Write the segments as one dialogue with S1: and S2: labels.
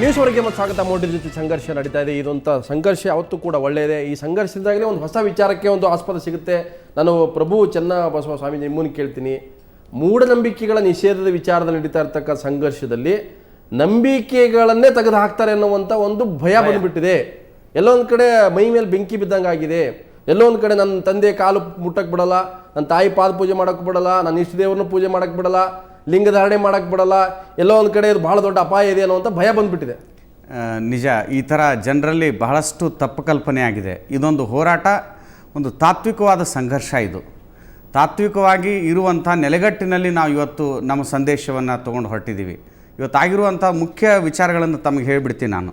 S1: ನ್ಯೂಸ್ವರೆಗೆ ಮತ್ತು ಸ್ವಾಗತ. ಮೋಟಿರ ಜೊತೆ ಸಂಘರ್ಷ ನಡೀತಾ ಇದೆ. ಇದೊಂಥ ಸಂಘರ್ಷ ಯಾವತ್ತೂ ಕೂಡ ಒಳ್ಳೆಯದೇ. ಈ ಸಂಘರ್ಷದಿಂದಾಗಲೇ ಒಂದು ಹೊಸ ವಿಚಾರಕ್ಕೆ ಒಂದು ಆಸ್ಪದ ಸಿಗುತ್ತೆ. ನಾನು ಪ್ರಭು ಚನ್ನಬಸವ ಸ್ವಾಮಿ ನಿಮ್ಮನ್ನು ಕೇಳ್ತೀನಿ, ಮೂಢನಂಬಿಕೆಗಳ ನಿಷೇಧದ ವಿಚಾರದಲ್ಲಿ ನಡೀತಾ ಇರ್ತಕ್ಕ ಸಂಘರ್ಷದಲ್ಲಿ ನಂಬಿಕೆಗಳನ್ನೇ ತೆಗೆದು ಹಾಕ್ತಾರೆ ಅನ್ನುವಂಥ ಒಂದು ಭಯ ಬಂದುಬಿಟ್ಟಿದೆ. ಎಲ್ಲೋ ಒಂದು ಕಡೆ ಮೈ ಮೇಲೆ ಬೆಂಕಿ ಬಿದ್ದಂಗೆ ಆಗಿದೆ. ಎಲ್ಲೋ ಒಂದು ಕಡೆ ನನ್ನ ತಂದೆ ಕಾಲು ಮುಟ್ಟಕ್ಕೆ ಬಿಡಲ್ಲ, ನನ್ನ ತಾಯಿ ಪಾದ ಪೂಜೆ ಮಾಡೋಕ್ಕೆ ಬಿಡಲ್ಲ, ನನ್ನ ಇಷ್ಟ ದೇವ್ರನ್ನ ಪೂಜೆ ಮಾಡೋಕ್ಕೆ ಬಿಡಲ್ಲ, ಲಿಂಗಧಾರಣೆ ಮಾಡೋಕ್ಕೆ ಬಿಡಲ್ಲ, ಎಲ್ಲೋ ಒಂದು ಕಡೆ ಇದು ಭಾಳ ದೊಡ್ಡ ಅಪಾಯ ಇದೆ ಅನ್ನುವಂಥ ಭಯ ಬಂದುಬಿಟ್ಟಿದೆ.
S2: ನಿಜ, ಈ ಥರ ಜನರಲ್ಲಿ ಬಹಳಷ್ಟು ತಪ್ಪು ಕಲ್ಪನೆ ಆಗಿದೆ. ಇದೊಂದು ಹೋರಾಟ, ಒಂದು ತಾತ್ವಿಕವಾದ ಸಂಘರ್ಷ. ಇದು ತಾತ್ವಿಕವಾಗಿ ಇರುವಂಥ ನೆಲೆಗಟ್ಟಿನಲ್ಲಿ ನಾವು ಇವತ್ತು ನಮ್ಮ ಸಂದೇಶವನ್ನು ತೊಗೊಂಡು ಹೊರಟಿದ್ದೀವಿ. ಇವತ್ತಾಗಿರುವಂಥ ಮುಖ್ಯ ವಿಚಾರಗಳನ್ನು ತಮಗೆ ಹೇಳಿಬಿಡ್ತೀನಿ. ನಾನು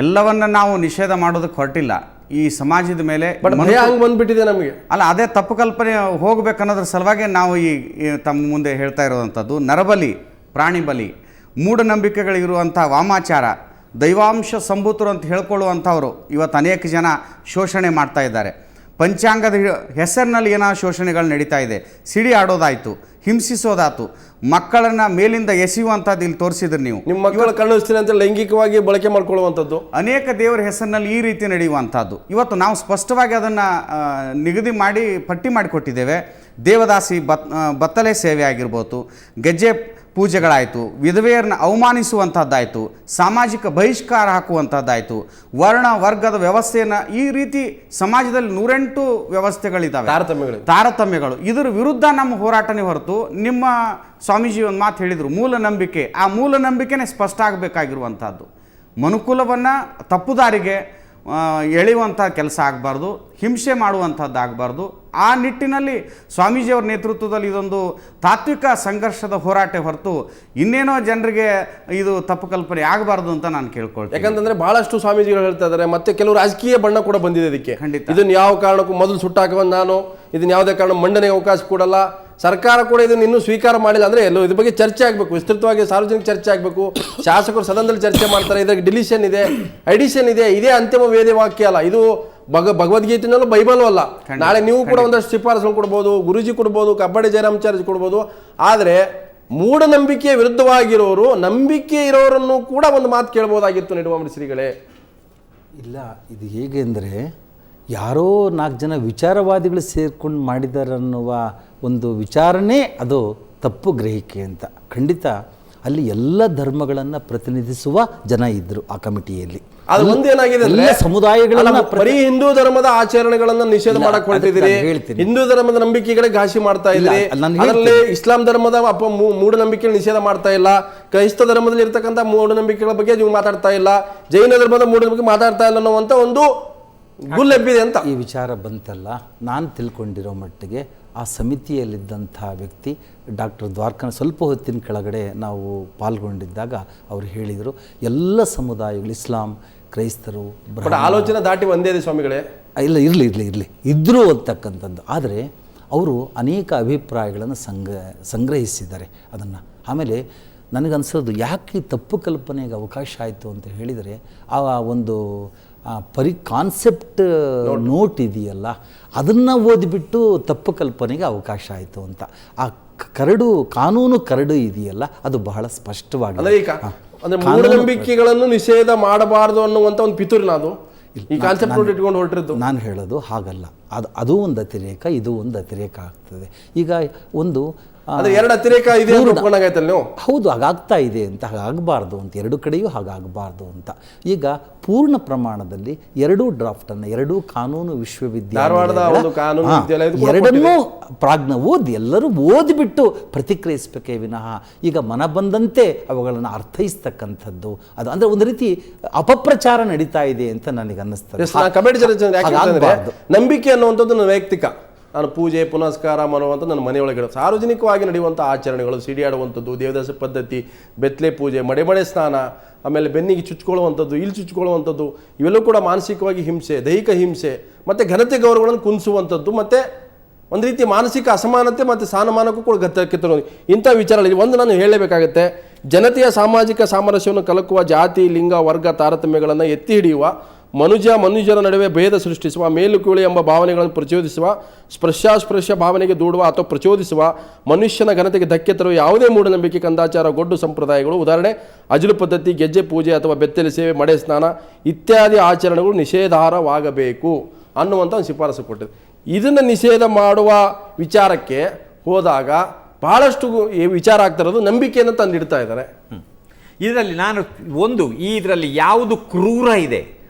S2: ಎಲ್ಲವನ್ನು ನಾವು ನಿಷೇಧ ಮಾಡೋದಕ್ಕೆ ಹೊರಟಿಲ್ಲ. ಈ ಸಮಾಜದ ಮೇಲೆ
S1: ಭಯ ಹಂಗೆ ಬಂದುಬಿಟ್ಟಿದೆ ನಮಗೆ.
S2: ಅಲ್ಲ, ಅದೇ ತಪ್ಪು ಕಲ್ಪನೆ ಹೋಗ್ಬೇಕನ್ನೋದ್ರ ಸಲುವಾಗಿ ನಾವು ಈ ತಮ್ಮ ಮುಂದೆ ಹೇಳ್ತಾ ಇರುವಂಥದ್ದು ನರಬಲಿ, ಪ್ರಾಣಿ ಬಲಿ, ಮೂಢನಂಬಿಕೆಗಳಿರುವಂಥ ವಾಮಾಚಾರ, ದೈವಾಂಶ ಸಂಭೂತರು ಅಂತ ಹೇಳ್ಕೊಳ್ಳುವಂಥವ್ರು ಇವತ್ತು ಅನೇಕ ಜನ ಶೋಷಣೆ ಮಾಡ್ತಾ ಇದ್ದಾರೆ. ಪಂಚಾಂಗದ ಹೆಸರಿನಲ್ಲಿ ಏನೋ ಶೋಷಣೆಗಳು ನಡೀತಾ ಇದೆ. ಸಿಡಿ ಆಡೋದಾಯಿತು, ಹಿಂಸಿಸೋದಾಯ್ತು, ಮಕ್ಕಳನ್ನು ಮೇಲಿಂದ ಎಸೆಯುವಂಥದ್ದು ಇಲ್ಲಿ ತೋರಿಸಿದ್ರಿ ನೀವು.
S1: ನಿಮ್ಮ ಮಕ್ಕಳ ಕಳಿಸ್ತೀನಿ ಅಂತ ಲೈಂಗಿಕವಾಗಿ ಬಳಕೆ ಮಾಡ್ಕೊಳ್ಳುವಂಥದ್ದು
S2: ಅನೇಕ ದೇವರ ಹೆಸರಿನಲ್ಲಿ ಈ ರೀತಿ ನಡೆಯುವಂಥದ್ದು. ಇವತ್ತು ನಾವು ಸ್ಪಷ್ಟವಾಗಿ ಅದನ್ನು ನಿಗದಿ ಮಾಡಿ ಪಟ್ಟಿ ಮಾಡಿಕೊಟ್ಟಿದ್ದೇವೆ. ದೇವದಾಸಿ ಬತ್ತಲೆ ಸೇವೆ ಆಗಿರ್ಬೋದು, ಗೆಜ್ಜೆ ಪೂಜೆಗಳಾಯಿತು, ವಿಧವೆಯರನ್ನ ಅವಮಾನಿಸುವಂಥದ್ದಾಯಿತು, ಸಾಮಾಜಿಕ ಬಹಿಷ್ಕಾರ ಹಾಕುವಂಥದ್ದಾಯಿತು, ವರ್ಣ ವರ್ಗದ ವ್ಯವಸ್ಥೆಯನ್ನು ಈ ರೀತಿ ಸಮಾಜದಲ್ಲಿ 108 ವ್ಯವಸ್ಥೆಗಳಿದ್ದಾವೆ, ತಾರತಮ್ಯಗಳು. ಇದರ ವಿರುದ್ಧ ನಮ್ಮ ಹೋರಾಟನೇ ಹೊರತು ನಿಮ್ಮ ಸ್ವಾಮೀಜಿ ಒಂದು ಮಾತು ಹೇಳಿದರು, ಮೂಢನಂಬಿಕೆ. ಆ ಮೂಢನಂಬಿಕೆನೇ ಸ್ಪಷ್ಟ ಆಗಬೇಕಾಗಿರುವಂಥದ್ದು. ಮನುಕುಲವನ್ನು ತಪ್ಪುದಾರಿಗೆ ಎಳೆಯುವಂಥ ಕೆಲಸ ಆಗಬಾರ್ದು, ಹಿಂಸೆ ಮಾಡುವಂಥದ್ದು ಆಗಬಾರ್ದು. ಆ ನಿಟ್ಟಿನಲ್ಲಿ ಸ್ವಾಮೀಜಿಯವ್ರ ನೇತೃತ್ವದಲ್ಲಿ ಇದೊಂದು ತಾತ್ವಿಕ ಸಂಘರ್ಷದ ಹೋರಾಟ ಹೊರತು ಇನ್ನೇನೋ ಜನರಿಗೆ ಇದು ತಪ್ಪು ಕಲ್ಪನೆ ಆಗಬಾರ್ದು ಅಂತ ನಾನು ಕೇಳ್ಕೊಳ್ತೀನಿ.
S1: ಯಾಕಂತಂದ್ರೆ ಬಹಳಷ್ಟು ಸ್ವಾಮೀಜಿಗಳು ಹೇಳ್ತಾ ಇದ್ದಾರೆ, ಮತ್ತೆ ಕೆಲವು ರಾಜಕೀಯ ಬಣ್ಣ ಕೂಡ ಬಂದಿದೆ ಇದಕ್ಕೆ.
S2: ಖಂಡಿತ
S1: ಇದನ್ನು ಯಾವ ಕಾರಣಕ್ಕೂ ಮೊದಲು ಸುಟ್ಟಾಕುವಂತ ನಾನು ಇದನ್ನ ಯಾವುದೇ ಕಾರಣ ಮಂಡನೆಗೆ ಅವಕಾಶ ಕೊಡಲ್ಲ. ಸರ್ಕಾರ ಕೂಡ ಇದನ್ನು ಇನ್ನೂ ಸ್ವೀಕಾರ ಮಾಡಿಲ್ಲ. ಅಂದರೆ ಎಲ್ಲೋ ಇದ್ರ ಬಗ್ಗೆ ಚರ್ಚೆ ಆಗಬೇಕು, ವಿಸ್ತೃತವಾಗಿ ಸಾರ್ವಜನಿಕ ಚರ್ಚೆ ಆಗಬೇಕು. ಶಾಸಕರು ಸದನದಲ್ಲಿ ಚರ್ಚೆ ಮಾಡ್ತಾರೆ. ಇದ್ರಾಗ ಡಿಲಿಷನ್ ಇದೆ, ಎಡಿಷನ್ ಇದೆ. ಇದೇ ಅಂತಿಮ ವೇದ ವಾಕ್ಯ ಅಲ್ಲ, ಇದು ಭಗವದ್ಗೀತೆನಲ್ಲೂ ಬೈಬಲ್ ಅಲ್ಲ. ನಾಳೆ ನೀವು ಕೂಡ ಒಂದಷ್ಟು ಶಿಫಾರಸು ಕೊಡ್ಬೋದು, ಗುರುಜಿ ಕೊಡ್ಬೋದು, ಕಬ್ಬಡಿ ಜಯರಾಮಾಚಾರ್ಯ ಕೊಡ್ಬೋದು. ಆದರೆ ಮೂಢನಂಬಿಕೆಯ ವಿರುದ್ಧವಾಗಿರೋರು, ನಂಬಿಕೆ ಇರೋರನ್ನು ಕೂಡ ಒಂದು ಮಾತು ಕೇಳ್ಬೋದಾಗಿತ್ತು ನಿಡುವಂಬರಿ ಶ್ರೀಗಳೇ.
S3: ಇಲ್ಲ, ಇದು ಹೇಗೆ ಅಂದರೆ ಯಾರೋ 4 ಜನ ವಿಚಾರವಾದಿಗಳು ಸೇರ್ಕೊಂಡು ಮಾಡಿದ್ದಾರೆ ಅನ್ನುವ ಒಂದು ವಿಚಾರನೇ ಅದು ತಪ್ಪು ಗ್ರಹಿಕೆ ಅಂತ. ಖಂಡಿತ ಅಲ್ಲಿ ಎಲ್ಲ ಧರ್ಮಗಳನ್ನು ಪ್ರತಿನಿಧಿಸುವ ಜನ ಇದ್ದರು ಆ ಕಮಿಟಿಯಲ್ಲಿ.
S1: ಅದು ಒಂದೇನಾಗಿದೆ ಅಂದ್ರೆ
S3: ಸಮುದಾಯಗಳನ್ನ
S1: ಬರೀ ಹಿಂದೂ ಧರ್ಮದ ಆಚರಣೆಗಳನ್ನ ನಿಷೇಧ ಮಾಡಕ್ ಹೊರಟಿದ್ದೀರಿ, ಹಿಂದೂ ಧರ್ಮದ ನಂಬಿಕೆಗಳಿಗೆ ಘಾಸಿ ಮಾಡ್ತಾ ಇದ್ದೀರಿ. ಅದರಲ್ಲಿ ಇಸ್ಲಾಂ ಧರ್ಮದ ಮೂಢನಂಬಿಕೆ ನಿಷೇಧ ಮಾಡ್ತಾ ಇಲ್ಲ, ಕ್ರೈಸ್ತ ಧರ್ಮದಲ್ಲಿ ಇರ್ತಕ್ಕಂಥ ಮೂಢನಂಬಿಕೆಗಳ ಬಗ್ಗೆ ನೀವು ಮಾತಾಡ್ತಾ ಇಲ್ಲ, ಜೈನ ಧರ್ಮದ ಮೂಢನಂಬಿಕೆ ಮಾತಾಡ್ತಾ ಇಲ್ಲ ಅನ್ನುವಂಥ ಒಂದು ಗುಲ್ಲೆಬ್ಬಿದೆ ಅಂತ
S3: ಈ ವಿಚಾರ ಬಂತಲ್ಲ. ನಾನು ತಿಳ್ಕೊಂಡಿರೋ ಮಟ್ಟಿಗೆ ಆ ಸಮಿತಿಯಲ್ಲಿದ್ದಂಥ ವ್ಯಕ್ತಿ ಡಾಕ್ಟರ್ ದ್ವಾರಕನಾಥ್ ಸ್ವಲ್ಪ ಹೊತ್ತಿನ ಕೆಳಗಡೆ ನಾವು ಪಾಲ್ಗೊಂಡಿದ್ದಾಗ ಅವರು ಹೇಳಿದರು, ಎಲ್ಲ ಸಮುದಾಯಗಳು, ಇಸ್ಲಾಂ, ಕ್ರೈಸ್ತರು,
S1: ಆಲೋಚನೆ ದಾಟಿ ಒಂದೇ ಇದೆ ಸ್ವಾಮಿಗಳೇ.
S3: ಇಲ್ಲ, ಇರಲಿ ಇದ್ದರು ಅಂತಕ್ಕಂಥದ್ದು. ಆದರೆ ಅವರು ಅನೇಕ ಅಭಿಪ್ರಾಯಗಳನ್ನು ಸಂಗ್ರಹಿಸಿದ್ದಾರೆ ಅದನ್ನು. ಆಮೇಲೆ ನನಗನ್ಸೋದು ಯಾಕೆ ತಪ್ಪು ಕಲ್ಪನೆಗೆ ಅವಕಾಶ ಆಯಿತು ಅಂತ ಹೇಳಿದರೆ, ಆ ಒಂದು ಕಾನ್ಸೆಪ್ಟ್ ನೋಟ್ ಇದೆಯಲ್ಲ, ಅದನ್ನು ಓದಿಬಿಟ್ಟು ತಪ್ಪು ಕಲ್ಪನೆಗೆ ಅವಕಾಶ ಆಯಿತು ಅಂತ. ಆ ಕಾನೂನು ಕರಡು ಇದೆಯಲ್ಲ, ಅದು ಬಹಳ ಸ್ಪಷ್ಟವಾಗಿದೆ.
S1: ಮೂಢನಂಬಿಕೆಗಳನ್ನು ನಿಷೇಧ ಮಾಡಬಾರದು ಅನ್ನುವಂಥ ಒಂದು ಪಿತೂರಿನ ಅದು ಈ ಕಾನ್ಸೆಪ್ಟ್ ಇಟ್ಕೊಂಡು ಹೊರಟಿರೋದು.
S3: ನಾನು ಹೇಳೋದು ಹಾಗಲ್ಲ. ಅದು ಒಂದು ಅತಿರೇಕ, ಇದು ಒಂದು ಅತಿರೇಕ ಆಗ್ತದೆ. ಈಗ ಒಂದು
S1: ಎರಡು ಅತಿರೇಕ ಇದೆ ನೀವು.
S3: ಹೌದು, ಹಾಗಾಗ್ತಾ ಇದೆ ಅಂತ, ಹಾಗಾಗಬಾರ್ದು ಅಂತ, ಎರಡು ಕಡೆಯೂ ಹಾಗಾಗಬಾರ್ದು ಅಂತ. ಈಗ ಪೂರ್ಣ ಪ್ರಮಾಣದಲ್ಲಿ 2 ಡ್ರಾಫ್ಟನ್ನು 2 ಕಾನೂನು ವಿಶ್ವವಿದ್ಯಾಲಯ ಎರಡನ್ನೂ ಪ್ರಾಜ್ಞ ಓದಿ, ಎಲ್ಲರೂ ಓದಿಬಿಟ್ಟು ಪ್ರತಿಕ್ರಿಯಿಸಬೇಕೇ ವಿನಃ ಈಗ ಮನ ಬಂದಂತೆ ಅವುಗಳನ್ನು ಅರ್ಥೈಸ್ತಕ್ಕಂಥದ್ದು ಅದು ಅಂದರೆ ಒಂದು ರೀತಿ ಅಪಪ್ರಚಾರ ನಡೀತಾ ಇದೆ ಅಂತ ನನಗೆ ಅನ್ನಿಸ್ತದೆ.
S1: ನಂಬಿಕೆ ಅನ್ನುವಂಥದ್ದು ವೈಯಕ್ತಿಕ, ನಾನು ಪೂಜೆ ಪುನಸ್ಕಾರ ಮಾಡುವಂಥ ನನ್ನ ಮನೆಯೊಳಗಡೆ ಸಾರ್ವಜನಿಕವಾಗಿ ನಡೆಯುವಂಥ ಆಚರಣೆಗಳು, ಸಿಡಿಯಾಡುವಂಥದ್ದು, ದೇವದಾಸ ಪದ್ಧತಿ, ಬೆತ್ತಲೆ ಪೂಜೆ, ಮಡೆ ಸ್ನಾನ, ಆಮೇಲೆ ಬೆನ್ನಿಗೆ ಚುಚ್ಕೊಳ್ಳುವಂಥದ್ದು, ಇಲ್ಲಿ ಚುಚ್ಕೊಳ್ಳುವಂಥದ್ದು, ಇವೆಲ್ಲವೂ ಕೂಡ ಮಾನಸಿಕವಾಗಿ ಹಿಂಸೆ, ದೈಹಿಕ ಹಿಂಸೆ ಮತ್ತು ಘನತೆ ಗೌರವಗಳನ್ನು ಕುಣಿಸುವಂಥದ್ದು, ಮತ್ತು ಒಂದು ರೀತಿ ಮಾನಸಿಕ ಅಸಮಾನತೆ ಮತ್ತು ಸ್ಥಾನಮಾನಕ್ಕೂ ಕೂಡ ಕಿತ್ತರು. ಇಂಥ ವಿಚಾರಗಳಲ್ಲಿ ಒಂದು ನಾನು ಹೇಳಲೇಬೇಕಾಗತ್ತೆ, ಜನತೆಯ ಸಾಮಾಜಿಕ ಸಾಮರಸ್ಯವನ್ನು ಕಲಕುವ ಜಾತಿ, ಲಿಂಗ, ವರ್ಗ ತಾರತಮ್ಯಗಳನ್ನು ಎತ್ತಿ ಹಿಡಿಯುವ ಮನುಜರ ನಡುವೆ ಭೇದ ಸೃಷ್ಟಿಸುವ, ಮೇಲು ಕೀಳು ಎಂಬ ಭಾವನೆಗಳನ್ನು ಪ್ರಚೋದಿಸುವ, ಸ್ಪರ್ಶ ಭಾವನೆಗೆ ದೂಡುವ ಅಥವಾ ಪ್ರಚೋದಿಸುವ, ಮನುಷ್ಯನ ಘನತೆಗೆ ಧಕ್ಕೆ ತರುವ ಯಾವುದೇ ಮೂಢನಂಬಿಕೆ, ಕಂದಾಚಾರ, ಗೊಡ್ಡು ಸಂಪ್ರದಾಯಗಳು, ಉದಾಹರಣೆ ಅಜಲು ಪದ್ಧತಿ, ಗೆಜ್ಜೆ ಪೂಜೆ ಅಥವಾ ಬೆತ್ತಲೆ ಸೇವೆ, ಮಡೆ ಸ್ನಾನ ಇತ್ಯಾದಿ ಆಚರಣೆಗಳು ನಿಷೇಧಾರ್ಹವಾಗಬೇಕು ಅನ್ನುವಂಥ ಒಂದು ಶಿಫಾರಸು ಕೊಟ್ಟಿದೆ. ಇದನ್ನು ನಿಷೇಧ ಮಾಡುವ ವಿಚಾರಕ್ಕೆ ಹೋದಾಗ ಬಹಳಷ್ಟು ವಿಚಾರ ಆಗ್ತಿರೋದು ನಂಬಿಕೆಯನ್ನು ತಂದಿಡ್ತಾ ಇದ್ದಾರೆ.
S4: ಇದರಲ್ಲಿ ನಾನು ಇದರಲ್ಲಿ ಯಾವುದು ಕ್ರೂರ ಇದೆ,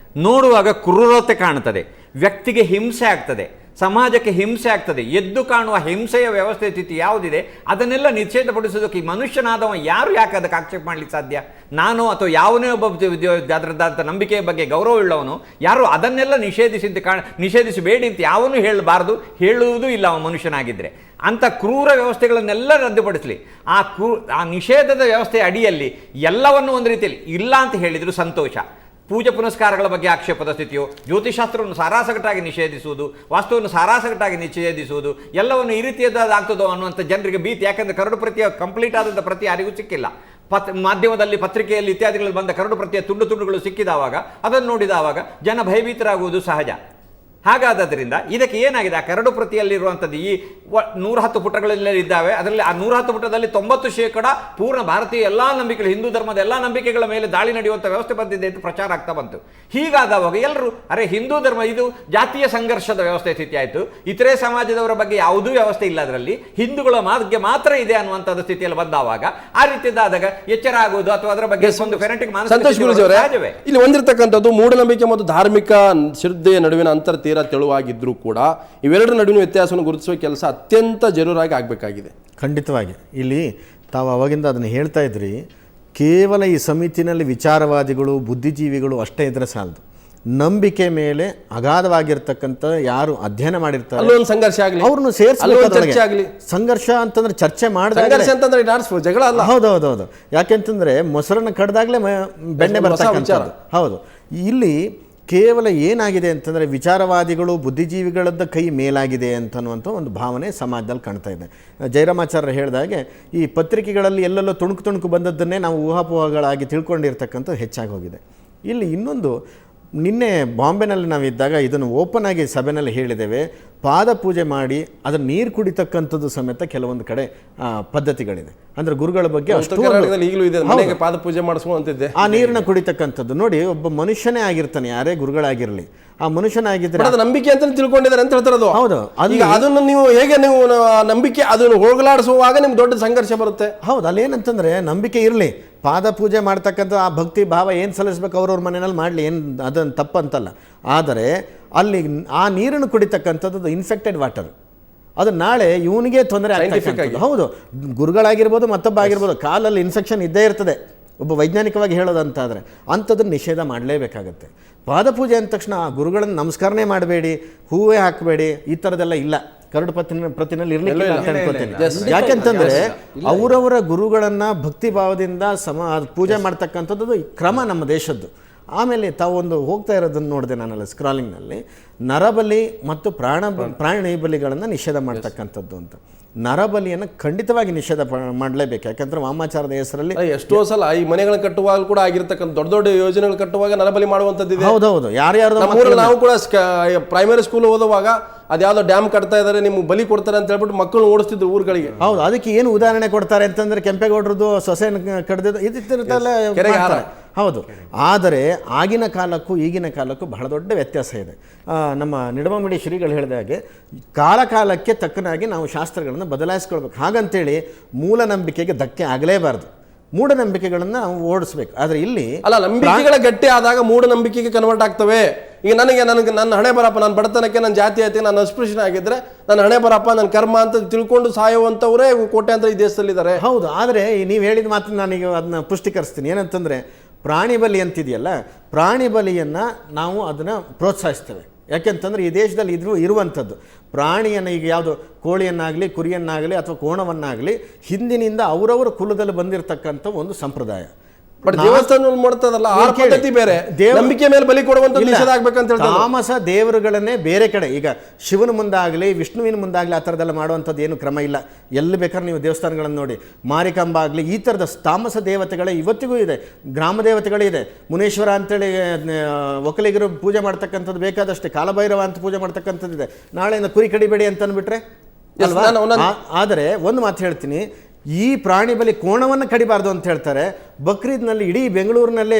S4: ನೋಡುವಾಗ ಕ್ರೂರತೆ ಕಾಣ್ತದೆ, ವ್ಯಕ್ತಿಗೆ ಹಿಂಸೆ ಆಗ್ತದೆ, ಸಮಾಜಕ್ಕೆ ಹಿಂಸೆ ಆಗ್ತದೆ, ಎದ್ದು ಕಾಣುವ ಹಿಂಸೆಯ ವ್ಯವಸ್ಥೆ ಸ್ಥಿತಿ ಯಾವುದಿದೆ ಅದನ್ನೆಲ್ಲ ನಿಷೇಧಪಡಿಸೋದಕ್ಕೆ ಈ ಮನುಷ್ಯನಾದವ ಯಾಕೆ ಅದಕ್ಕೆ ಆಕ್ಷೇಪ ಮಾಡಲಿಕ್ಕೆ ಸಾಧ್ಯ? ನಾನು ಅಥವಾ ಯಾವನೇ ಒಬ್ಬ ಅದರದಂಥ ನಂಬಿಕೆಯ ಬಗ್ಗೆ ಗೌರವವುಳ್ಳವನು ಯಾರು ಅದನ್ನೆಲ್ಲ ನಿಷೇಧಿಸಬೇಡಿ ಅಂತ ಯಾವನು ಹೇಳಬಾರ್ದು, ಹೇಳುವುದೂ ಇಲ್ಲ ಅವ ಮನುಷ್ಯನಾಗಿದ್ದರೆ. ಅಂಥ ಕ್ರೂರ ವ್ಯವಸ್ಥೆಗಳನ್ನೆಲ್ಲ ರದ್ದುಪಡಿಸಲಿ. ಆ ನಿಷೇಧದ ವ್ಯವಸ್ಥೆಯ ಅಡಿಯಲ್ಲಿ ಎಲ್ಲವನ್ನು ಒಂದು ರೀತಿಯಲ್ಲಿ ಇಲ್ಲ ಅಂತ ಹೇಳಿದರೂ ಸಂತೋಷ. ಪೂಜೆ ಪುನಸ್ಕಾರಗಳ ಬಗ್ಗೆ ಆಕ್ಷೇಪದ ಸ್ಥಿತಿಯೋ, ಜ್ಯೋತಿಷಾಸ್ತ್ರವನ್ನು ಸಾರಾಸಗಟಾಗಿ ನಿಷೇಧಿಸುವುದು, ವಾಸ್ತುವನ್ನು ಸಾರಾಸಗಟಾಗಿ ನಿಷೇಧಿಸುವುದು, ಎಲ್ಲವನ್ನು ಈ ರೀತಿಯದ್ದಾಗ್ತದೋ ಅನ್ನುವಂಥ ಜನರಿಗೆ ಭೀತಿ. ಯಾಕಂದರೆ ಕರಡು ಪ್ರತಿಯ ಕಂಪ್ಲೀಟ್ ಆದಂಥ ಪ್ರತಿ ಯಾರಿಗೂ ಸಿಕ್ಕಿಲ್ಲ. ಮಾಧ್ಯಮದಲ್ಲಿ, ಪತ್ರಿಕೆಯಲ್ಲಿ ಇತ್ಯಾದಿಗಳಲ್ಲಿ ಬಂದ ಕರಡು ಪ್ರತಿಯ ತುಂಡುಗಳು ಸಿಕ್ಕಿದವಾಗ ಅದನ್ನು ನೋಡಿದವಾಗ ಜನ ಭಯಭೀತರಾಗುವುದು ಸಹಜ. ಹಾಗಾದ್ದರಿಂದ ಇದಕ್ಕೆ ಏನಾಗಿದೆ, ಆ ಕರಡು ಪ್ರತಿಯಲ್ಲಿರುವಂಥದ್ದು ಈ 110 ಪುಟಗಳಲ್ಲೇ ಇದ್ದಾವೆ. ಅದರಲ್ಲಿ ಆ 110 ಪುಟದಲ್ಲಿ 90% ಪೂರ್ಣ ಭಾರತೀಯ ಎಲ್ಲ ನಂಬಿಕೆಗಳು, ಹಿಂದೂ ಧರ್ಮದ ಎಲ್ಲ ನಂಬಿಕೆಗಳ ಮೇಲೆ ದಾಳಿ ನಡೆಯುವಂಥ ವ್ಯವಸ್ಥೆ ಬಂದಿದೆ ಅಂತ ಪ್ರಚಾರ ಆಗ್ತಾ ಬಂತು. ಹೀಗಾದವಾಗ ಎಲ್ಲರೂ ಹಿಂದೂ ಧರ್ಮ ಇದು ಜಾತಿಯ ಸಂಘರ್ಷದ ವ್ಯವಸ್ಥೆ ಸ್ಥಿತಿ ಆಯಿತು, ಇತರೆ ಸಮಾಜದವರ ಬಗ್ಗೆ ಯಾವುದೂ ವ್ಯವಸ್ಥೆ ಇಲ್ಲ, ಅದರಲ್ಲಿ ಹಿಂದೂಗಳ ಬಗ್ಗೆ ಮಾತ್ರ ಇದೆ ಅನ್ನುವಂಥದ್ದು ಸ್ಥಿತಿಯಲ್ಲಿ ಬಂದಾವಾಗ ಆ ರೀತಿಯಾದಾಗ ಎಚ್ಚರ ಆಗುವುದು ಅಥವಾ ಅದರ ಬಗ್ಗೆ ಒಂದು ಫೆನೆಟಿಕ್
S1: ಮಾನಸಿಕ ಇಲ್ಲಿ ಹೊಂದಿರತಕ್ಕಂಥದ್ದು ಮೂಢನಂಬಿಕೆ ಮತ್ತು ಧಾರ್ಮಿಕ ಶ್ರದ್ಧೆಯ ನಡುವಿನ ಅಂತರ ತೀರಾ ತೆಳುವಾಗಿದ್ರೂ ಕೂಡ ಇವೆರಡರ ನಡುವಿನ ವ್ಯತ್ಯಾಸವನ್ನು ಗುರುತಿಸುವ ಕೆಲಸ ಅತ್ಯಂತ ಜರೂರಾಗಿ ಆಗಬೇಕಾಗಿದೆ.
S5: ಖಂಡಿತವಾಗಿ ಇಲ್ಲಿ ತಾವು ಅವಾಗಿಂದ ಅದನ್ನು ಹೇಳ್ತಾ ಇದ್ರಿ, ಕೇವಲ ಈ ಸಮಿತಿನಲ್ಲಿ ವಿಚಾರವಾದಿಗಳು, ಬುದ್ಧಿಜೀವಿಗಳು ಅಷ್ಟೇ ಇದ್ರೆ ಸಾಲದು. ನಂಬಿಕೆ ಮೇಲೆ ಅಗಾಧವಾಗಿರ್ತಕ್ಕಂಥ ಯಾರು ಅಧ್ಯಯನ ಮಾಡಿರ್ತಾರೆ
S1: ಸಂಘರ್ಷ ಆಗಲಿ,
S5: ಅವ್ರನ್ನು ಸೇರಿಸಲಿ. ಸಂಘರ್ಷ ಅಂತಂದ್ರೆ ಚರ್ಚೆ ಮಾಡಿದಾಗ
S1: ಜಗಳ ಅಲ್ಲ.
S5: ಹೌದೌದೌದು. ಯಾಕೆಂತಂದ್ರೆ ಮೊಸರನ್ನು ಕಡ್ದಾಗ್ಲೇ ಬೆಣ್ಣೆ ಬರ್ತಕ್ಕಂಥದ್ದು. ಹೌದು. ಇಲ್ಲಿ ಕೇವಲ ಏನಾಗಿದೆ ಅಂತಂದರೆ ವಿಚಾರವಾದಿಗಳು, ಬುದ್ಧಿಜೀವಿಗಳದ್ದ ಕೈ ಮೇಲಾಗಿದೆ ಅಂತನ್ನುವಂಥ ಒಂದು ಭಾವನೆ ಸಮಾಜದಲ್ಲಿ ಕಾಣ್ತಾ ಇದೆ. ಜಯರಾಮಾಚಾರ್ಯರು ಹೇಳಿದಾಗೆ ಈ ಪತ್ರಿಕೆಗಳಲ್ಲಿ ಎಲ್ಲೆಲ್ಲೋ ತುಣುಕು ಬಂದದ್ದನ್ನೇ ನಾವು ಊಹಾಪೋಹಗಳಾಗಿ ತಿಳ್ಕೊಂಡಿರ್ತಕ್ಕಂಥದ್ದು ಹೆಚ್ಚಾಗಿ ಹೋಗಿದೆ. ಇಲ್ಲಿ ಇನ್ನೊಂದು, ನಿನ್ನೆ ಬಾಂಬೆನಲ್ಲಿ ನಾವಿದ್ದಾಗ ಇದನ್ನು ಓಪನ್ ಆಗಿ ಸಭೆಯಲ್ಲಿ ಹೇಳಿದ್ದೇವೆ, ಪಾದ ಪೂಜೆ ಮಾಡಿ ಅದನ್ನು ನೀರು ಕುಡಿತಕ್ಕಂಥದ್ದು ಸಮೇತ ಕೆಲವೊಂದು ಕಡೆ ಪದ್ಧತಿಗಳಿದೆ. ಅಂದರೆ ಗುರುಗಳ ಬಗ್ಗೆ
S1: ಪಾದ ಪೂಜೆ ಮಾಡಿಸುವಂತಿದ್ದೆ,
S5: ಆ ನೀರನ್ನ ಕುಡಿತಕ್ಕಂಥದ್ದು ನೋಡಿ. ಒಬ್ಬ ಮನುಷ್ಯನೇ ಆಗಿರ್ತಾನೆ, ಯಾರೇ ಗುರುಗಳಾಗಿರಲಿ, ಆ ಮನುಷ್ಯನಾಗಿದ್ದರೆ
S1: ಅದು ನಂಬಿಕೆ ಅಂತ ತಿಳ್ಕೊಂಡಿದ್ದಾರೆ ಅಂತ ಹೇಳ್ತಾರೆ.
S5: ಹೌದು.
S1: ಅದನ್ನು ನೀವು ಹೇಗೆ ನೀವು ನಂಬಿಕೆ ಅದನ್ನು ಹೋಗಲಾಡಿಸುವಾಗ ನಿಮ್ಗೆ ದೊಡ್ಡ ಸಂಘರ್ಷ ಬರುತ್ತೆ.
S5: ಹೌದು. ಅಲ್ಲೇನಂತಂದ್ರೆ ನಂಬಿಕೆ ಇರಲಿ, ಪಾದ ಪೂಜೆ ಮಾಡ್ತಕ್ಕಂಥ ಆ ಭಕ್ತಿ ಭಾವ ಏನು ಸಲ್ಲಿಸ್ಬೇಕು ಅವ್ರವ್ರ ಮನೆಯಲ್ಲಿ ಮಾಡಲಿ, ಏನು ಅದನ್ನು ತಪ್ಪಂತಲ್ಲ. ಆದರೆ ಅಲ್ಲಿ ಆ ನೀರನ್ನು ಕುಡಿತಕ್ಕಂಥದ್ದು ಇನ್ಫೆಕ್ಟೆಡ್ ವಾಟರ್, ಅದು ನಾಳೆ ಇವನಿಗೆ ತೊಂದರೆ ಆಗ್ತಕ್ಕಂಥದ್ದು. ಹೌದು, ಗುರುಗಳಾಗಿರ್ಬೋದು, ಮತ್ತೊಬ್ಬ ಆಗಿರ್ಬೋದು, ಕಾಲಲ್ಲಿ ಇನ್ಫೆಕ್ಷನ್ ಇದ್ದೇ ಇರ್ತದೆ. ಒಬ್ಬ ವೈಜ್ಞಾನಿಕವಾಗಿ ಹೇಳೋದಂತಾದರೆ ಅಂಥದ್ದನ್ನು ನಿಷೇಧ ಮಾಡಲೇಬೇಕಾಗತ್ತೆ. ಪಾದಪೂಜೆ ಅಂದ ತಕ್ಷಣ ಆ ಗುರುಗಳನ್ನು ನಮಸ್ಕಾರನೇ ಮಾಡಬೇಡಿ, ಹೂವೇ ಹಾಕಬೇಡಿ, ಈ ಥರದ್ದೆಲ್ಲ ಇಲ್ಲ. ಕರಡು ಪ್ರತಿನಲ್ಲಿ ಇರಲಿಲ್ಲ ಅಂತ ಅನ್ಕೋತೇನೆ. ಯಾಕೆಂತಂದರೆ ಅವರವರ ಗುರುಗಳನ್ನು ಭಕ್ತಿ ಭಾವದಿಂದ ಪೂಜೆ ಮಾಡ್ತಕ್ಕಂಥದ್ದು ಕ್ರಮ ನಮ್ಮ ದೇಶದ್ದು. ಆಮೇಲೆ ತಾವೊಂದು ಹೋಗ್ತಾ ಇರೋದನ್ನು ನೋಡಿದೆ ನಾನಲ್ಲಿ ಸ್ಕ್ರಾಲಿಂಗ್ನಲ್ಲಿ, ನರಬಲಿ ಮತ್ತು ಪ್ರಾಣಿ ಬಲಿಗಳನ್ನು ನಿಷೇಧ ಮಾಡ್ತಕ್ಕಂಥದ್ದು ಅಂತ. ನರಬಲಿಯನ್ನು ಖಂಡಿತವಾಗಿ ನಿಷೇಧ ಮಾಡಲೇಬೇಕು. ಯಾಕಂದ್ರೆ ವಾಮಾಚಾರದ ಹೆಸರಲ್ಲಿ
S1: ಎಷ್ಟೋ ಸಲ ಈ ಮನೆಗಳನ್ನ ಕಟ್ಟುವಾಗ ಕೂಡ ಆಗಿರ್ತಕ್ಕಂಥ ದೊಡ್ಡ ದೊಡ್ಡ ಯೋಜನೆಗಳು ಕಟ್ಟುವಾಗ ನರಬಲಿ ಮಾಡುವಂಥದ್ದು.
S5: ಹೌದೌದು. ಯಾರ್ಯಾರು
S1: ನಾವು ಕೂಡ ಪ್ರೈಮರಿ ಸ್ಕೂಲ್ ಓದುವಾಗ ಅದ್ಯಾವುದೋ ಡ್ಯಾಮ್ ಕಟ್ತಾ ಇದ್ದಾರೆ, ನಿಮ್ಗೆ ಬಲಿ ಕೊಡ್ತಾರೆ ಅಂತ ಹೇಳ್ಬಿಟ್ಟು ಮಕ್ಕಳು ಓಡಿಸ್ತಿದ್ರು ಊರುಗಳಿಗೆ.
S5: ಹೌದು. ಅದಕ್ಕೆ ಏನು ಉದಾಹರಣೆ ಕೊಡ್ತಾರೆ ಅಂತಂದ್ರೆ ಕೆಂಪೇಗೌಡರದು ಸೊಸೆಯನ್ನು ಕಡ್ದಿದ್ದು ಇದಿರ್ತಾರಲ್ಲ. ಹೌದು. ಆದರೆ ಆಗಿನ ಕಾಲಕ್ಕೂ ಈಗಿನ ಕಾಲಕ್ಕೂ ಬಹಳ ದೊಡ್ಡ ವ್ಯತ್ಯಾಸ ಇದೆ. ನಮ್ಮ ನಿಡಮಮಡಿ ಶ್ರೀಗಳು ಹೇಳಿದ ಹಾಗೆ ಕಾಲಕ್ಕೆ ತಕ್ಕನಾಗಿ ನಾವು ಶಾಸ್ತ್ರಗಳನ್ನು ಬದಲಾಯಿಸ್ಕೊಳ್ಬೇಕು. ಹಾಗಂತೇಳಿ ಮೂಢನಂಬಿಕೆಗೆ ಧಕ್ಕೆ ಆಗಲೇಬಾರ್ದು. ಮೂಢನಂಬಿಕೆಗಳನ್ನು ನಾವು ಓಡಿಸ್ಬೇಕು. ಆದರೆ ಇಲ್ಲಿ
S1: ಅಲ್ಲ, ನಂಬಿಕೆಗಳ ಗಟ್ಟಿ ಆದಾಗ ಮೂಢನಂಬಿಕೆಗೆ ಕನ್ವರ್ಟ್ ಆಗ್ತವೆ. ಈಗ ನನಗೆ ನನ್ನ ಹಣೆ ಬರಪ್ಪ, ನನ್ನ ಬಡತನಕ್ಕೆ, ನನ್ನ ಜಾತಿ ಆಯ್ತು, ನಾನು ಅಸ್ಪೃಶ್ಯನ ಆಗಿದ್ರೆ ನನ್ನ ಹಣೆ ಬರಪ್ಪ, ನನ್ನ ಕರ್ಮ ಅಂತ ತಿಳ್ಕೊಂಡು ಸಾಯುವಂಥವರೇ ಕೋಟ್ಯಾಂತರ ಈ ದೇಶದಲ್ಲಿದ್ದಾರೆ.
S5: ಹೌದು. ಆದರೆ ನೀವು ಹೇಳಿದ ಮಾತ್ರ ನಾನೀಗ ಅದನ್ನ ಪುಷ್ಟೀಕರಿಸ್ತೀನಿ. ಏನಂತಂದರೆ ಪ್ರಾಣಿ ಬಲಿ ಅಂತಿದೆಯಲ್ಲ, ಪ್ರಾಣಿ ಬಲಿಯನ್ನು ನಾವು ಅದನ್ನು ಪ್ರೋತ್ಸಾಹಿಸ್ತೇವೆ. ಯಾಕೆಂತಂದರೆ ಈ ದೇಶದಲ್ಲಿ ಇರುವಂಥದ್ದು ಪ್ರಾಣಿಯನ್ನು, ಈಗ ಯಾವುದು ಕೋಳಿಯನ್ನಾಗಲಿ, ಕುರಿಯನ್ನಾಗಲಿ ಅಥವಾ ಕೋಣವನ್ನಾಗಲಿ ಹಿಂದಿನಿಂದ ಅವರವರ ಕುಲದಲ್ಲಿ ಬಂದಿರತಕ್ಕಂಥ ಒಂದು ಸಂಪ್ರದಾಯ.
S1: ಬಟ್ ದೇವಸ್ಥಾನ ಮಾಡ್ತದಲ್ಲ ಆ ಪದ್ಧತಿ ಬೇರೆ, ನಂಬಿಕೆ ಮೇಲೆ ಬಲಿ ಕೊಡುವಂತ ನಿಷೇಧ ಆಗ್ಬೇಕಂತ ಹೇಳ್ತಾರೆ.
S5: ತಾಮಸ ದೇವರುಗಳನ್ನೇ ಬೇರೆ ಕಡೆ, ಈಗ ಶಿವನ ಮುಂದಾಗಲಿ ವಿಷ್ಣುವಿನ ಮುಂದಾಗಲಿ ಆ ಥರದ್ದೆಲ್ಲ ಮಾಡುವಂಥದ್ದು ಏನು ಕ್ರಮ ಇಲ್ಲ. ಎಲ್ಲಿ ಬೇಕಾದ್ರೆ ನೀವು ದೇವಸ್ಥಾನಗಳನ್ನು ನೋಡಿ, ಮಾರಿಕಾಂಬ ಆಗಲಿ ಈ ಥರದ ತಾಮಸ ದೇವತೆಗಳೇ ಇವತ್ತಿಗೂ ಇದೆ, ಗ್ರಾಮ ದೇವತೆಗಳೇ ಇದೆ. ಮುನೇಶ್ವರ ಅಂತೇಳಿ ಒಕ್ಕಲಿಗರು ಪೂಜೆ ಮಾಡ್ತಕ್ಕಂಥದ್ದು ಬೇಕಾದಷ್ಟೇ, ಕಾಲಭೈರವ ಅಂತ ಪೂಜೆ ಮಾಡ್ತಕ್ಕಂಥದ್ದು ಇದೆ. ನಾಳೆಯಿಂದ ಕುರಿ ಕಡಿಬೇಡಿ ಅಂತ ಅಂದ್ಬಿಟ್ರೆ ಅಲ್ವಾ? ಆದರೆ ಒಂದು ಮಾತು ಹೇಳ್ತೀನಿ, ಈ ಪ್ರಾಣಿ ಬಲಿ ಕೋಣವನ್ನು ಕಡಿಬಾರ್ದು ಅಂತ ಹೇಳ್ತಾರೆ. ಬಕ್ರೀದ್ನಲ್ಲಿ ಇಡೀ ಬೆಂಗಳೂರಿನಲ್ಲಿ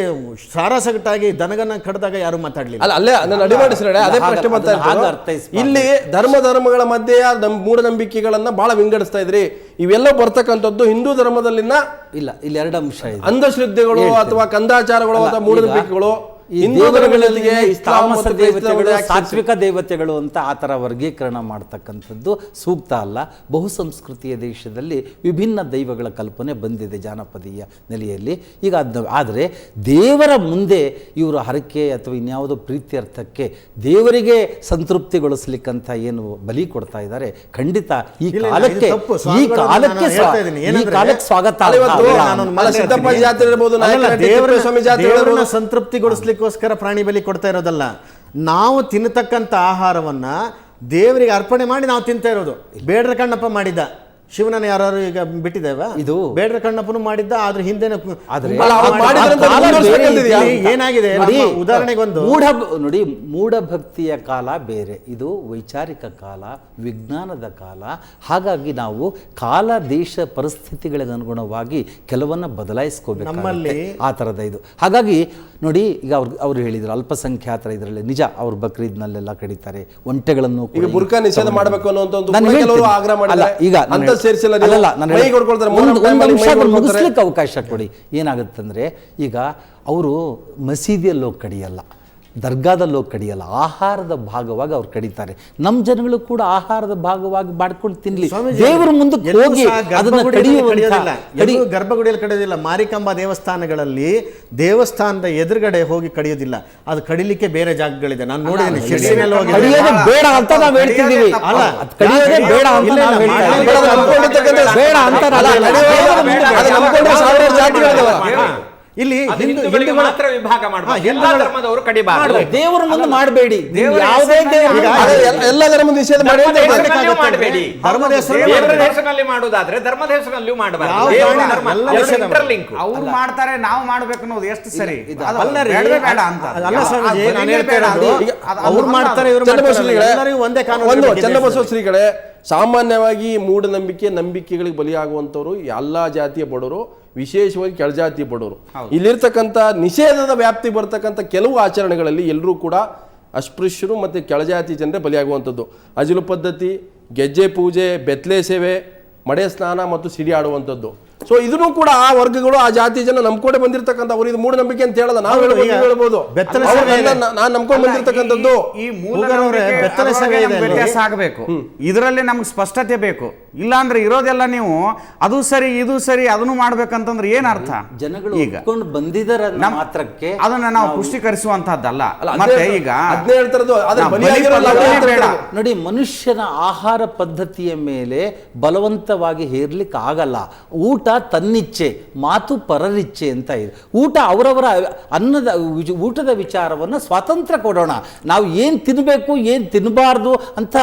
S5: ಸಾರಾಸಗಟಾಗಿ ದನಗನ್ನ ಕಡ್ದಾಗ ಯಾರು ಮಾತಾಡ್ಲಿಲ್ಲ.
S1: ಅಲ್ಲ, ಅಲ್ಲೇ ನಾನು ಅಡಿಮಾಡಿಸಿದ್ರೆ ಅದೇ ಪ್ರಶ್ನೆ ಬರ್ತಾ ಇತ್ತು. ಇಲ್ಲಿ ಧರ್ಮಗಳ ಮಧ್ಯೆ ಮೂಢನಂಬಿಕೆಗಳನ್ನ ಬಹಳ ವಿಂಗಡಿಸ್ತಾ ಇದ್ರಿ. ಇವೆಲ್ಲ ಬರ್ತಕ್ಕಂಥದ್ದು ಹಿಂದೂ ಧರ್ಮದಲ್ಲಿನ
S3: ಇಲ್ಲ, ಇಲ್ಲಿ ಎರಡು ಅಂಶ ಇದೆ.
S1: ಅಂಧಶ್ರದ್ಧೆಗಳು ಅಥವಾ ಕಂದಾಚಾರಗಳು ಅಥವಾ ಮೂಢನಂಬಿಕೆಗಳು ಹಿಂದೂ ಧರ್ಮಗಳಿಗೆ
S3: ತಾಮಸ ದೇವತೆಗಳು, ಸಾತ್ವಿಕ ದೇವತೆಗಳು ಅಂತ ಆ ಥರ ವರ್ಗೀಕರಣ ಮಾಡ್ತಕ್ಕಂಥದ್ದು ಸೂಕ್ತ ಅಲ್ಲ. ಬಹುಸಂಸ್ಕೃತಿಯ ದೇಶದಲ್ಲಿ ವಿಭಿನ್ನ ದೈವಗಳ ಕಲ್ಪನೆ ಬಂದಿದೆ ಜಾನಪದೀಯ ನೆಲೆಯಲ್ಲಿ. ಈಗ ಆದರೆ ದೇವರ ಮುಂದೆ ಇವರು ಹರಕೆ ಅಥವಾ ಇನ್ಯಾವುದೋ ಪ್ರೀತ್ಯರ್ಥಕ್ಕೆ ದೇವರಿಗೆ ಸಂತೃಪ್ತಿಗೊಳಿಸ್ಲಿಕ್ಕಂತ ಏನು ಬಲಿ ಕೊಡ್ತಾ ಇದ್ದಾರೆ, ಖಂಡಿತ ಈ ಕಾಲಕ್ಕೆ ಸ್ವಾಗತ.
S1: ಸಿದ್ದಪ್ಪ ಜಾತ್ರೆ ಇರ್ಬೋದು, ಸ್ವಾಮಿ ಜಾತ್ರೆ
S5: ಸಂತೃಪ್ತಿಗೊಳಿಸ್ಲಿಕ್ಕೋಸ್ಕರ ಪ್ರಾಣಿ ಬಲಿ ಕೊಡ್ತಾ ಇರೋದಲ್ಲ. ನಾವು ತಿನ್ನತಕ್ಕಂಥ ಆಹಾರವನ್ನ ದೇವರಿಗೆ ಅರ್ಪಣೆ ಮಾಡಿ ನಾವು ತಿಂತಾ ಇರೋದು. ಬೇಡ್ರ ಕಣ್ಣಪ್ಪ ಮಾಡಿದ್ದ, ಶಿವನನ್ನ ಯಾರು ಈಗ ಬಿಟ್ಟಿದ್ದೇವ? ಇದು ಬೇಡ್ರ ಕಣ್ಣಪ್ಪನು ಮಾಡಿದ್ದ. ಆದ್ರೆ ಹಿಂದೆ ಏನಾಗಿದೆ, ಉದಾಹರಣೆಗೊಂದು
S3: ನೋಡಿ, ಮೂಢಭಕ್ತಿಯ ಕಾಲ ಬೇರೆ, ಇದು ವೈಚಾರಿಕ ಕಾಲ, ವಿಜ್ಞಾನದ ಕಾಲ. ಹಾಗಾಗಿ ನಾವು ಕಾಲ ದೇಶ ಪರಿಸ್ಥಿತಿಗಳಿಗೆ ಅನುಗುಣವಾಗಿ ಕೆಲವನ್ನ ಬದಲಾಯಿಸ್ಕೋಬೇಕು ನಮ್ಮಲ್ಲಿ, ಆ ಥರದ ಇದು. ಹಾಗಾಗಿ ನೋಡಿ, ಈಗ ಅವ್ರು ಹೇಳಿದ್ರು ಅಲ್ಪಸಂಖ್ಯಾತರ ಇದರಲ್ಲಿ ನಿಜ, ಅವ್ರು ಬಕ್ರೀದ್ನಲ್ಲೆಲ್ಲ ಕಡಿತಾರೆ, ಒಂಟೆಗಳನ್ನು
S1: ಬುರ್ಕಾ ನಿಷೇಧ ಮಾಡಬೇಕು ಅನ್ನೋ
S3: ಮುಗಿಸ್ಲಿಕ್ಕೆ ಅವಕಾಶ ಕೊಡಿ. ಏನಾಗುತ್ತಂದ್ರೆ, ಈಗ ಅವರು ಮಸೀದಿಯಲ್ಲಿ ಹೋಗಿ ಕಡಿಯಲ್ಲ, ದರ್ಗಾದಲ್ಲಿ ಹೋಗಿ ಕಡಿಯಲ್ಲ, ಆಹಾರದ ಭಾಗವಾಗಿ ಅವ್ರು ಕಡಿತಾರೆ. ನಮ್ಮ ಜನಗಳು ಕೂಡ ಆಹಾರದ ಭಾಗವಾಗಿ ಮಾಡ್ಕೊಂಡು ತಿನ್ಲಿ, ದೇವರ ಮುಂದಕ್ಕೆ ಹೋಗಿ ಅದನ್ನ
S5: ಗರ್ಭಗುಡಿಯಲ್ಲಿ ಕಡಿಯೋದಿಲ್ಲ. ಮಾರಿಕಾಂಬ ದೇವಸ್ಥಾನಗಳಲ್ಲಿ ದೇವಸ್ಥಾನದ ಎದುರುಗಡೆ ಹೋಗಿ ಕಡಿಯೋದಿಲ್ಲ, ಅದು ಕಡಿಲಿಕ್ಕೆ ಬೇರೆ ಜಾಗಗಳಿದೆ. ನಾನು ನೋಡಿದ್ದೀನಿ,
S3: ಬೇಡ ಅಂತ ನಾವು ಹೇಳ್ತಿದ್ದೀವಿ. ಅಲ್ಲ, ಕಡಿಯೋದೇ ಬೇಡ ಅಂತ ನಾವು ಬೇಡ ಅಂತ
S5: ಇಲ್ಲಿ
S4: ಮಾತ್ರ ವಿಭಾಗ ಮಾಡಬಹುದು, ಕಡಿಬಾರದು.
S3: ದೇವರ ಮುಂದೆ ಮಾಡಬೇಡಿ, ಯಾವುದೇ
S1: ಎಲ್ಲ ಧರ್ಮ ನಿಷೇಧ
S4: ಮಾಡಬೇಡಿ. ಧರ್ಮದ ಹೆಸರಿನಲ್ಲಿ ಮಾಡುವುದಾದ್ರೆ ಧರ್ಮದ ಹೆಸರಿನಲ್ಲಿಯೂ ಮಾಡಬಾರದು.
S2: ಅವ್ರು ಮಾಡ್ತಾರೆ, ನಾವು ಮಾಡ್ಬೇಕು ಅನ್ನೋದು ಎಷ್ಟು ಸರಿ?
S5: ಬೇಡ ಅಂತ ಅಲ್ಲ ಸ್ವಾಮೀಜಿ, ನಾನು ಹೇಳ್ತಾ ಇರೋದು ಅವ್ರು ಮಾಡ್ತಾರೆ, ಇವರು ಒಂದೇ ಕಾನೂನು.
S1: ಚನ್ನಬಸವ ಶ್ರೀಗಳೇ, ಸಾಮಾನ್ಯವಾಗಿ ನಂಬಿಕೆಗಳಿಗೆ ಬಲಿಯಾಗುವಂಥವ್ರು ಎಲ್ಲ ಜಾತಿಯ ಬಡವರು, ವಿಶೇಷವಾಗಿ ಕೆಳಜಾತಿ ಬಡವರು. ಇಲ್ಲಿರ್ತಕ್ಕಂಥ ನಿಷೇಧದ ವ್ಯಾಪ್ತಿ ಬರ್ತಕ್ಕಂಥ ಕೆಲವು ಆಚರಣೆಗಳಲ್ಲಿ ಎಲ್ಲರೂ ಕೂಡ ಅಸ್ಪೃಶ್ಯರು ಮತ್ತು ಕೆಳಜಾತಿ ಜನರೇ ಬಲಿಯಾಗುವಂಥದ್ದು. ಅಜಿಲು ಪದ್ಧತಿ, ಗೆಜ್ಜೆ ಪೂಜೆ, ಬೆತ್ತಲೆ ಸೇವೆ, ಮಡೆ ಸ್ನಾನ ಮತ್ತು ಸಿಡಿ ಆಡುವಂಥದ್ದು. ಸೊ ಇದನ್ನು ಕೂಡ ಆ ವರ್ಗಗಳು, ಆ ಜಾತಿ ಜನ ನಂಬ್ಕೊಂಡೆ ಬಂದಿರತಕ್ಕಂಥ ಅವ್ರು ಇದು ಮೂಢನಂಬಿಕೆ ಅಂತ ಹೇಳಲ್ಲ, ನಾವು ಹೇಳ್ಬೋದು. ನಾನು ನಂಬ್ಕೊಂಡು ಬಂದಿರತಕ್ಕಂಥದ್ದು
S2: ಈ ಬೆತ್ತಲೆ ಸೇವೆ ವ್ಯತ್ಯಾಸ ಆಗಬೇಕು, ಇದರಲ್ಲಿ ನಮ್ಗೆ ಸ್ಪಷ್ಟತೆ ಬೇಕು. ಇಲ್ಲಾಂದ್ರೆ ಇರೋದೆಲ್ಲ ನೀವು ಅದು ಸರಿ ಇದು ಸರಿ ಅದನ್ನು ಮಾಡ್ಬೇಕಂತಂದ್ರೆ ಏನ್ ಅರ್ಥ?
S3: ಜನಗಳು ಈಗ ಬಂದಿದರ ಮಾತ್ರಕ್ಕೆ
S2: ಅದನ್ನ ನಾವು ಪುಷ್ಟೀಕರಿಸುವಂತಹದ್ದಲ್ಲ. ಮತ್ತೆ ಈಗ
S3: ನೋಡಿ, ಮನುಷ್ಯನ ಆಹಾರ ಪದ್ಧತಿಯ ಮೇಲೆ ಬಲವಂತವಾಗಿ ಹೇರ್ಲಿಕ್ಕೆ ಆಗಲ್ಲ. ಊಟ ತನ್ನಿಚ್ಛೆ, ಮಾತು ಪರರಿಚ್ಛೆ ಅಂತ ಇದೆ. ಊಟ ಅವರವರ ಊಟದ ವಿಚಾರವನ್ನು ಸ್ವಾತಂತ್ರ್ಯ ಕೊಡೋಣ. ನಾವು ಏನ್ ತಿನ್ಬೇಕು ಏನ್ ತಿನ್ನಬಾರ್ದು ಅಂತ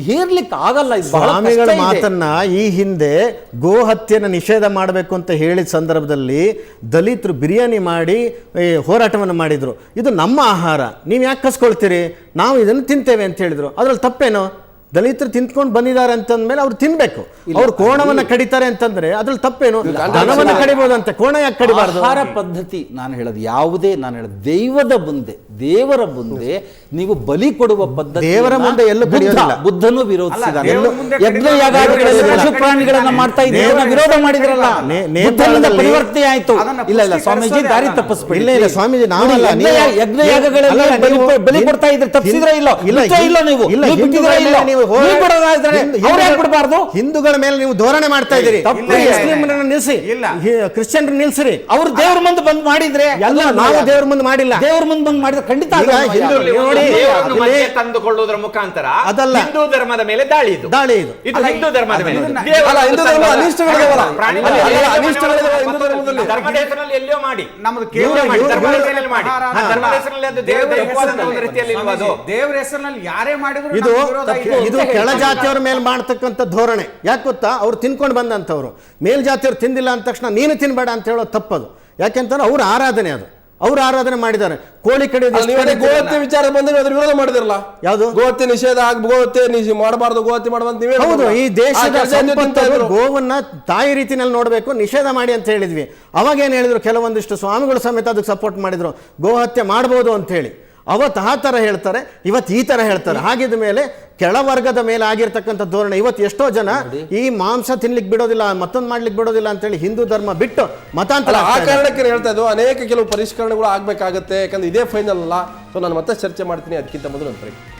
S3: ಹೇರ್ಲಿಕ್ಕೆ ಆಗಲ್ಲ.
S5: ಸ್ವಾಮಿಗಳ ಮಾತನ್ನ ಈ ಹಿಂದೆ ಗೋ ಹತ್ಯೆನ ನಿಷೇಧ ಮಾಡಬೇಕು ಅಂತ ಹೇಳಿದ ಸಂದರ್ಭದಲ್ಲಿ ದಲಿತರು ಬಿರಿಯಾನಿ ಮಾಡಿ ಹೋರಾಟವನ್ನು ಮಾಡಿದ್ರು. ಇದು ನಮ್ಮ ಆಹಾರ, ನೀವು ಯಾಕೆ ಕಸ್ಕೊಳ್ತೀರಿ, ನಾವು ಇದನ್ನು ತಿಂತೇವೆ ಅಂತ ಹೇಳಿದ್ರು. ಅದ್ರಲ್ಲಿ ತಪ್ಪೇನು? ದಲಿತರು ತಿಂತ್ಕೊಂಡು ಬಂದಿದ್ದಾರೆ ಅಂತಂದ್ಮೇಲೆ ಅವ್ರು ತಿನ್ಬೇಕು. ಅವ್ರು ಕೋಣವನ್ನ ಕಡಿತಾರೆ ಅಂತಂದ್ರೆ ಅದ್ರಲ್ಲಿ ತಪ್ಪೇನು? ದನವನ್ನ ಕಡಿಬಹುದಂತೆ, ಕೋಣ ಯಾಕೆ ಕಡಿಬಾರ್ದು?
S3: ಆಹಾರ ಪದ್ಧತಿ ನಾನು ಹೇಳೋದು ಯಾವುದೇ, ನಾನು ಹೇಳೋದು ದೇವರ ಮುಂದೆ ನೀವು ಬಲಿ ಕೊಡುವ ಪದ್ಧತಿ
S5: ದೇವರ ಮುಂದೆ ಎಲ್ಲೂ ಕಡಿಯೋದಿಲ್ಲ.
S3: ಬುದ್ಧನು ವಿರೋಧಿಸಿದ್ದಾನೆ. ಯಜ್ಞಯಾಗಾದಿಗಳಲ್ಲಿ ಪಶು ಪ್ರಾಣಿಗಳನ್ನ ಮಾಡ್ತಾ ಇದ್ದೇವೆ, ವಿರೋಧ ಮಾಡಿದ್ರಲ್ಲ, ಬುದ್ಧನಿಂದ ಪರಿವರ್ತನೆ ಆಯ್ತು. ಇಲ್ಲ ಸ್ವಾಮೀಜಿ, ದಾರಿ ತಪ್ಪಿಸ್ಬೇಡಿ.
S5: ಇಲ್ಲ ಸ್ವಾಮೀಜಿ, ನಾವಲ್ಲ,
S3: ಯಜ್ಞಯಾಗಗಳಲ್ಲಿ ಬಲಿ ಕೊಡ್ತಾ ಇದ್ರೆ ತಪ್ಪಿಸಿದ್ರ ಇಲ್ಲ, ಇಲ್ಲ ನೀವು ನೀವು ಬಿಡೋದಾದ್ರೆ ಅವ್ರು ಯಾಕೆ ಬಿಡಬಾರ್ದು?
S5: ಹಿಂದೂಗಳ ಮೇಲೆ ನೀವು ಧೋರಣೆ ಮಾಡ್ತಾ ಇದ್ದೀರಿ. ಮುಸ್ಲಿಮರನ್ನ ನಿಲ್ಲಿಸಿ,
S2: ಇಲ್ಲ.
S5: ಕ್ರಿಶ್ಚಿಯನ್ ನಿಲ್ಸಿರಿ.
S3: ಅವ್ರು ದೇವ್ರ ಮುಂದೆ ಬಂದ್ ಮಾಡಿದ್ರೆ
S5: ಎಲ್ಲ ನಾವು ದೇವ್ರ ಮುಂದೆ ಮಾಡಿಲ್ಲ.
S3: ದೇವ್ರ ಮುಂದೆ ಬಂದ್ ಮಾಡಿದ್ರೆ ಖಂಡಿತ
S5: ಈಗ
S3: ಅದನ್ನ
S5: ಹಿಂದೂ-
S3: ಯಾರು-
S5: ನೋಡಿ,
S4: ದೇವರನ್ನು
S5: ಇಲ್ಲಿ-
S4: ಮಧ್ಯೆ ತಂದುಕೊಳ್ಳುವುದರ ಮುಖಾಂತರ
S5: ಅದಲ್ಲ.
S4: ಹಿಂದೂ ಧರ್ಮದ ಮೇಲೆ ದಾಳಿ ಇದು.
S5: ದಾಳಿ ಇದು.
S4: ಇದು ಹಿಂದೂ ಧರ್ಮದ ಮೇಲೆ.
S2: ಅದನ್ನ-
S4: ದೇವರನ್ನು
S1: ಅಲ್ಲ, ಹಿಂದೂ ಧರ್ಮ
S4: ತಂದು-
S1: ಅನಿಷ್ಟಗಳಿದಾವಲ್ಲ.
S4: ಪ್ರಾಣಿಗಳ
S1: ಅಲ್ಲ,
S4: ಮೇಲೆ
S1: ಅನಿಷ್ಟಗಳಿದಾವೆ ಹಿಂದೂ ಧರ್ಮದಲ್ಲಿ.
S4: ಧರ್ಮದ ಹೆಸರಲ್ಲಿ ಎಲ್ಲಿಯೋ ಮಾಡಿ
S2: ನಮ್ದು
S4: ಕೇವಲ
S2: ಕೇವಲ
S4: ಮಾಡಿ,
S2: ಇವ್ರು-
S4: ಧರ್ಮದ
S2: ಇವ್ರು-
S4: ಹೆಸರಲ್ಲಿ ಮಾಡಿ.
S2: ಆಹಾರ
S4: ಆ ಧರ್ಮದ
S2: ಅಲ್ಲ.
S4: ಹೆಸರಲ್ಲಿ ಅದು
S2: ದೇವ್ರ
S4: ದೈವವಾದಂತ ಒಂದು ರೀತಿಯಲ್ಲಿ ಇಲ್ವಾ ಅದು?
S2: ದೇವ್ರ ಹೆಸರಿನಲ್ಲಿ ಯಾರೇ ಮಾಡಿದ್ರು
S5: ಇದು
S2: ನಮ್ಗೆ ವಿರೋಧ ಇದೆ.
S5: ಇದು ಕೆಳ ಜಾತಿಯವ್ರ ಮೇಲೆ ಮಾಡ್ತಕ್ಕಂಥ ಧೋರಣೆ. ಯಾಕೆ ಗೊತ್ತಾ, ಅವ್ರು ತಿನ್ಕೊಂಡು ಬಂದಂಥವ್ರು. ಮೇಲ್ಜಾತಿಯವ್ರು ತಿಂದಿಲ್ಲ ಅಂದ ತಕ್ಷಣ ನೀನು ತಿನ್ಬೇಡ ಅಂತ ಹೇಳೋ ತಪ್ಪದು. ಯಾಕೆಂತಂದ್ರೆ ಅವ್ರ ಆರಾಧನೆ ಅದು. ಅವ್ರು ಆರಾಧನೆ ಮಾಡಿದ್ದಾರೆ. ಕೋಳಿ ಕಡಿಯೋದು ಎಷ್ಟು
S1: ನೀವು ಅದೇ
S5: ಕಡಿತೀರಲ್ಲ?
S1: ಗೋಹತ್ಯೆ ವಿಚಾರ ಬಂದ್ರೆ ಅದ್ರ ವಿರೋಧ ಮಾಡಿದಿರಲ್ಲ.
S5: ಯಾವುದು?
S1: ಗೋಹತ್ಯೆ ನಿಷೇಧ ಗೋಹತ್ಯೆ ಮಾಡಬಾರ್ದು, ಗೋಹತ್ಯೆ ಮಾಡಬಾರ್ದು ನೀವೇ
S5: ಹೌದು, ಈ ದೇಶದ ಸಂಪತ್ತು
S1: ಸಂಪತ್ತು
S5: ಗೋವನ್ನ ತಾಯಿ ರೀತಿನಲ್ಲಿ ನೋಡಬೇಕು, ನಿಷೇಧ ಮಾಡಿ ಅಂತ ಹೇಳಿದ್ವಿ. ಅವಾಗ ಏನು ಹೇಳಿದ್ರು, ಕೆಲವೊಂದಿಷ್ಟು ಸ್ವಾಮಿಗಳು ಸಮೇತ ಅದಕ್ಕೆ ಸಪೋರ್ಟ್ ಮಾಡಿದ್ರು, ಗೋಹತ್ಯೆ ಮಾಡ್ಬೋದು ಅಂತ ಹೇಳಿ. ಅವತ್ತು ಆ ಥರ ಹೇಳ್ತಾರೆ, ಇವತ್ತು ಈ ಥರ ಹೇಳ್ತಾರೆ. ಹಾಗಿದ ಮೇಲೆ ಕೆಳವರ್ಗದ ಮೇಲೆ ಆಗಿರ್ತಕ್ಕಂಥ ಧೋರಣೆ. ಇವತ್ತು ಎಷ್ಟೋ ಜನ ಈ ಮಾಂಸ ತಿನ್ಲಿಕ್ಕೆ ಬಿಡೋದಿಲ್ಲ, ಮತ್ತೊಂದು ಮಾಡ್ಲಿಕ್ಕೆ ಬಿಡೋದಿಲ್ಲ ಅಂತೇಳಿ ಹಿಂದೂ ಧರ್ಮ ಬಿಟ್ಟು ಮತಾಂತರ
S1: ಆ
S5: ಆಗ್ತಾ ಇದ್ದಾರೆ.
S1: ಕಾರಣಕ್ಕೆ ಹೇಳ್ತಾ ಇದ್ದು ಅನೇಕ ಕೆಲವು ಪರಿಷ್ಕರಣೆಗಳು ಆಗ್ಬೇಕಾಗತ್ತೆ. ಯಾಕಂದ್ರೆ ಇದೇ ಫೈನಲ್ ಅಲ್ಲ. ಸೊ ನಾನು ಮತ್ತೆ ಚರ್ಚೆ ಮಾಡ್ತೀನಿ ಅದಕ್ಕಿಂತ ಮೊದಲು ಒಂದು break.